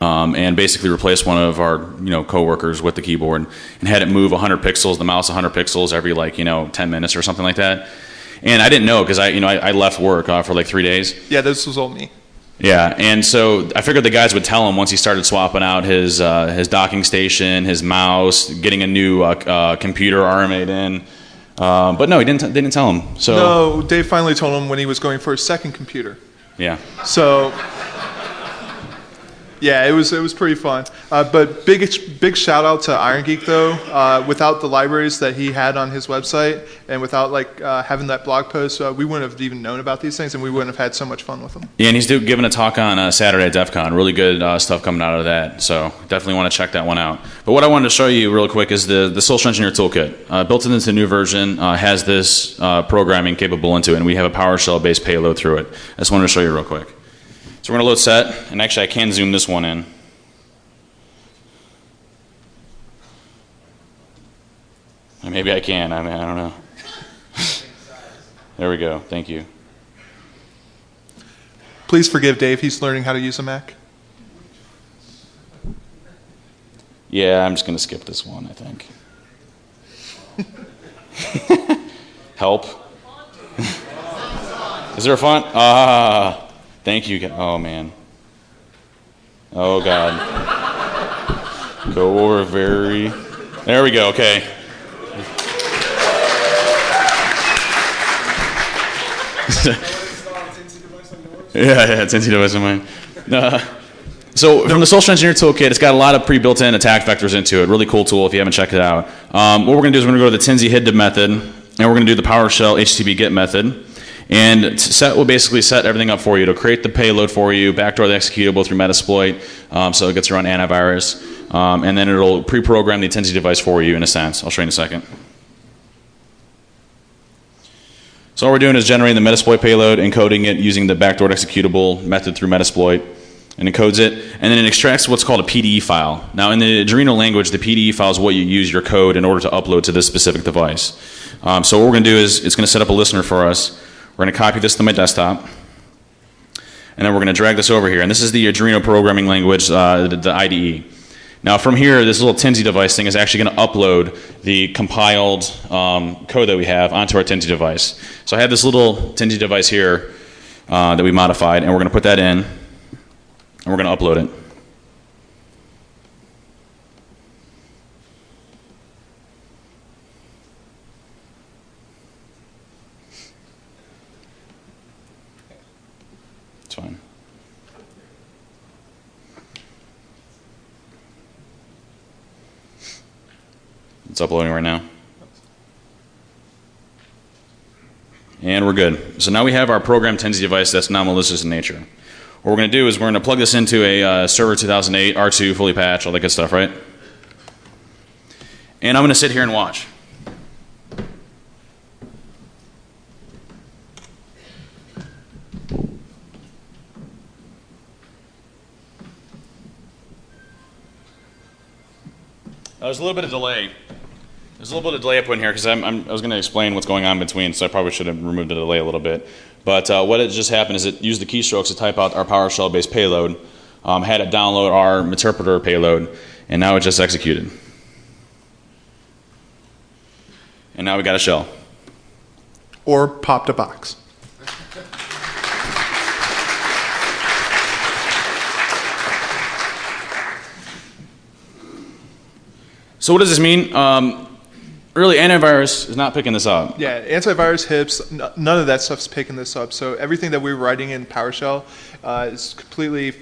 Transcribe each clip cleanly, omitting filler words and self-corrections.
and basically replaced one of our coworkers with the keyboard and had it move 100 pixels, the mouse 100 pixels every 10 minutes or something like that. And I didn't know because I left work for like 3 days. Yeah, this was all me. Yeah, and so I figured the guys would tell him once he started swapping out his docking station, his mouse, getting a new computer RMA'd in. But no, they didn't tell him. So no, Dave finally told him when he was going for his second computer. Yeah. So yeah, it was pretty fun. But big shout out to Iron Geek though. Without the libraries that he had on his website, and without having that blog post, we wouldn't have even known about these things, and we wouldn't have had so much fun with them. Yeah, and he's giving a talk on Saturday at DEF CON. Really good stuff coming out of that. So definitely want to check that one out. But what I wanted to show you real quick is the Social Engineer Toolkit. Built into the new version, has this programming capable into it, and we have a PowerShell based payload through it. I just wanted to show you real quick. So we're going to load set, and actually I can zoom this one in. Maybe I can, I don't know. There we go, thank you. Please forgive Dave, he's learning how to use a Mac. Yeah, I'm just going to skip this one, I think. Help. Is there a font? Thank you. Oh, man. Oh, God. Go over very... There we go, okay. Yeah, it's NC device on mine. So from the Social Engineer Toolkit, it's got a lot of pre-built in attack vectors into it. Really cool tool if you haven't checked it out. What we're going to do is we're going to go to the Tinsy hid method, and we're going to do the PowerShell HTTP get method. And set will basically set everything up for you. It'll create the payload for you, backdoor the executable through Metasploit, so it gets to run antivirus, and then it'll pre-program the Tinsy device for you in a sense. I'll show you in a second. So all we're doing is generating the Metasploit payload, encoding it using the backdoor executable method through Metasploit, and encodes it, and then it extracts what's called a PDE file. Now in the Arduino language, the PDE file is what you use your code in order to upload to this specific device. So what we're going to do is it's going to set up a listener for us. We're going to copy this to my desktop, and then we're going to drag this over here. And this is the Arduino programming language, the IDE. Now from here, this little Tinsy device thing is actually going to upload the compiled code that we have onto our Tinsy device. So I have this little Tinsy device here that we modified, and we're going to put that in, and we're going to upload it. It's fine. It's uploading right now. And we're good. So now we have our programmed Tinsy device that's non-malicious in nature. What we're going to do is we're going to plug this into a Server 2008, R2, fully patched, all that good stuff, right? And I'm going to sit here and watch. There's a little bit of delay. There's a little bit of delay I put in here because I was going to explain what's going on in between, so I probably should have removed the delay a little bit. But what had just happened is it used the keystrokes to type out our PowerShell-based payload, had it download our interpreter payload, and now it just executed. And now we got a shell. Or popped a box. So what does this mean? Really, antivirus is not picking this up. Yeah, antivirus, HIPs, none of that stuff's picking this up. So everything that we were writing in PowerShell is completely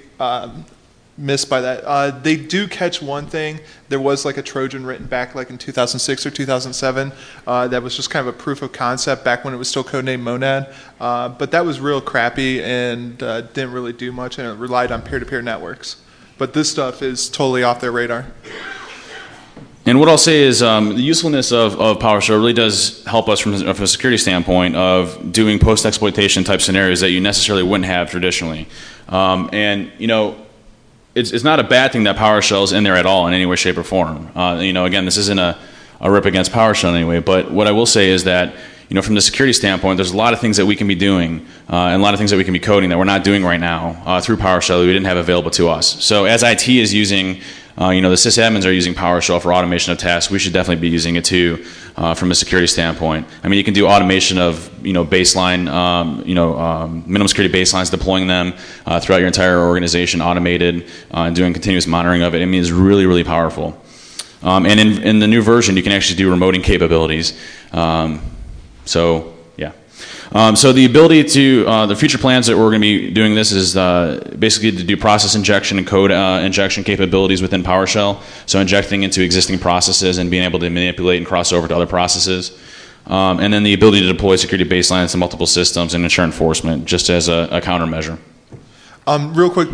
missed by that. They do catch one thing. There was like a Trojan written back like in 2006 or 2007 that was just kind of a proof of concept back when it was still codenamed Monad. But that was real crappy and didn't really do much, and it relied on peer-to-peer networks. But this stuff is totally off their radar. And what I'll say is the usefulness of PowerShell really does help us from a security standpoint of doing post-exploitation type scenarios that you necessarily wouldn't have traditionally. And, you know, it's not a bad thing that PowerShell is in there at all in any way, shape, or form. You know, again, this isn't a rip against PowerShell anyway, but what I will say is that, from the security standpoint, there's a lot of things that we can be doing and a lot of things that we can be coding that we're not doing right now through PowerShell that we didn't have available to us. So as IT is using, the sysadmins are using PowerShell for automation of tasks, we should definitely be using it too from a security standpoint. I mean, you can do automation of, baseline, minimum security baselines, deploying them throughout your entire organization, automated, and doing continuous monitoring of it. I mean, it's really, really powerful. And in the new version, you can actually do remoting capabilities. So the ability to, the future plans that we're going to be doing this is basically to do process injection and code injection capabilities within PowerShell. So injecting into existing processes and being able to manipulate and cross over to other processes. And then the ability to deploy security baselines to multiple systems and ensure enforcement just as a countermeasure. Real quick,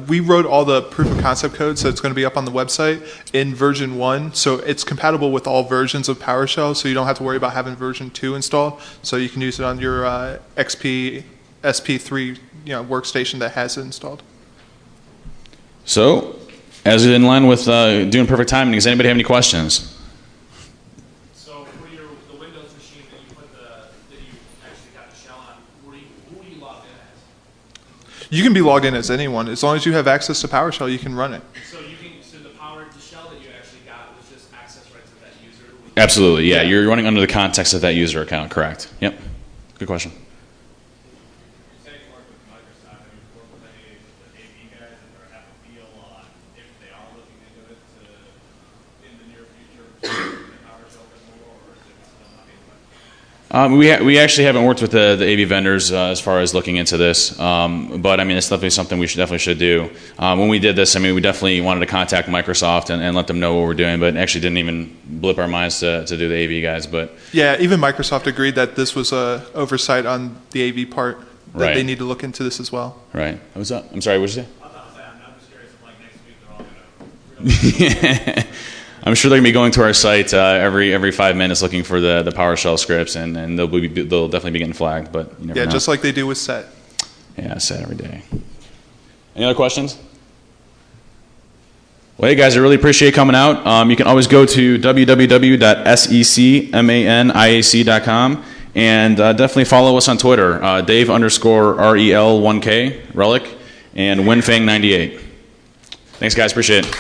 we wrote all the proof of concept code, so it's going to be up on the website in version 1. So it's compatible with all versions of PowerShell, so you don't have to worry about having version 2 installed. So you can use it on your XP SP3 workstation that has it installed. So, as in line with doing perfect timing, does anybody have any questions? So for the Windows machine that you actually got the shell on, who do you log in as? You can be logged in as anyone. As long as you have access to PowerShell, you can run it. So the shell that you actually got was just access rights to that user? Absolutely, yeah. You're running under the context of that user account, correct. Yep. Good question. You say you work with Microsoft. Have you worked with any of the AV guys or have a feel on if they are looking into it in the near future to PowerShell more, or is it still not being done? We actually haven't worked with the AV vendors as far as looking into this, but I mean it's definitely something we should do. When we did this, I mean we definitely wanted to contact Microsoft and let them know what we're doing, but actually didn't even blip our minds to do the AV guys. But yeah, even Microsoft agreed that this was a oversight on the AV part, that they need to look into this as well. Right. What was that? I'm sorry. What did you say? I was about to say, I'm just curious if next week they're all going to. I'm sure they're going to be going to our site every 5 minutes looking for the PowerShell scripts, and they'll definitely be getting flagged. But you never know. Just like they do with SET. Yeah, SET every day. Any other questions? Well, hey guys, I really appreciate you coming out. You can always go to www.secmaniac.com and definitely follow us on Twitter, Dave_REL1K, Relic, and WinFang98. Thanks, guys. Appreciate it.